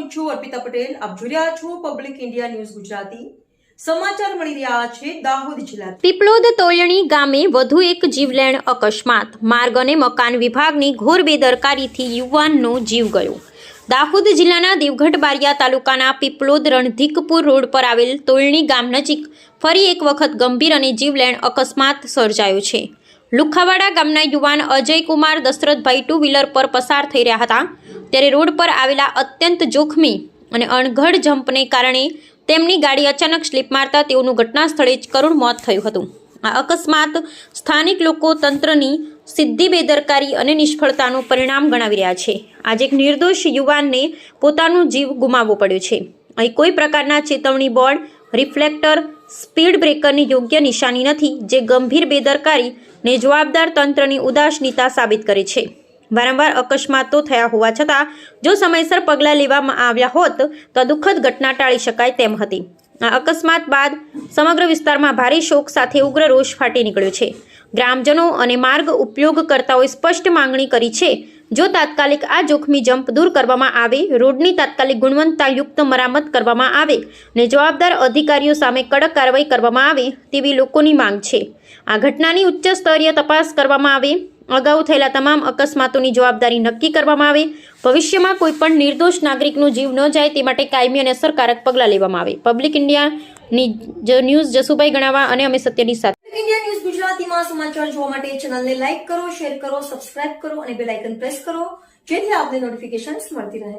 હું છું અર્પિતા પટેલ. આપ જોઈ રહ્યા છો પબ્લિક ઇન્ડિયા ન્યૂઝ ગુજરાતી. સમાચાર મળી રહ્યા છે દાહોદ જિલ્લાથી. પીપલોદ તોયણી ગામે વધુ એક જીવલેણ અકસ્માત. માર્ગ અને મકાન વિભાગની ઘોર બેદરકારીથી યુવાનનો જીવ ગયો. દાહોદ જિલ્લાના દેવગઢ બારિયા તાલુકાના પીપલોદ રણધીકપુર રોડ પર આવેલ તોયણી ગામ નજીક ફરી એક વખત ગંભીર અને જીવલેણ અકસ્માત સર્જાયો છે. લુખાવાડા ગામના યુવાન અજયકુમાર દશરથભાઈ ટુ વ્હીલર પર પસાર થઈ રહ્યા હતા ત્યારે રોડ પર આવેલા અત્યંત જોખમી અને અણઘડ જમ્પને કારણે તેમની ગાડી અચાનક સ્લીપ મારતા તેઓનું ઘટના સ્થળે જ કરુણ મોત થયું હતું. આ અકસ્માત સ્થાનિક લોકો તંત્રની સીધી બેદરકારી અને નિષ્ફળતાનું પરિણામ ગણાવી રહ્યા છે. આજે એક નિર્દોષ યુવાનને પોતાનો જીવ ગુમાવવો પડ્યો છે. અહીં કોઈ પ્રકારના ચેતવણી બોર્ડ, રિફ્લેક્ટર, સ્પીડ બ્રેકરની યોગ્ય નિશાની નથી, જે ગંભીર બેદરકારી ને જવાબદાર તંત્રની ઉદાસીનતા સાબિત કરે છે. વારંવાર અકસ્માતો થયા હોવા છતાં જો સમયસર પગલાં લેવામાં આવ્યા હોત તો દુઃખદ ઘટના ટાળી શકાય તેમ હતી. આ અકસ્માત બાદ સમગ્ર વિસ્તારમાં ભારે શોક સાથે ઉગ્ર રોષ ફાટી નીકળ્યો છે. ગ્રામજનો અને માર્ગ ઉપયોગકર્તાઓએ સ્પષ્ટ માંગણી કરી છે, જો તાત્કાલિક આ જોખમી જમ્પ દૂર કરવામાં આવે, રોડની તાત્કાલિક ગુણવત્તાયુક્ત મરામત કરવામાં આવે અને જવાબદાર અધિકારીઓ સામે કડક કાર્યવાહી કરવામાં આવે તેવી લોકોની માંગ છે. આ ઘટનાની ઉચ્ચ સ્તરીય તપાસ કરવામાં આવે, અગાઉ થયેલા તમામ અકસ્માતોની જવાબદારી નક્કી કરવામાં આવે, ભવિષ્યમાં કોઈપણ નિર્દોષ નાગરિકનો જીવ ન જાય તે માટે કાયમી અને અસરકારક પગલાં લેવામાં આવે. પબ્લિક ઇન્ડિયાની ન્યૂઝ જસુભાઈ ગણાવા અને અમે સત્યની સાથે. પબ્લિક ઇન્ડિયા ન્યૂઝ ગુજરાતીમાં સમાચાર જોવા માટે ચેનલને લાઈક કરો, શેર કરો, સબસ્ક્રાઇબ કરો અને બેલ આઇકન પ્રેસ કરો, જેથી આપને નોટિફિકેશન્સ મળતી રહે.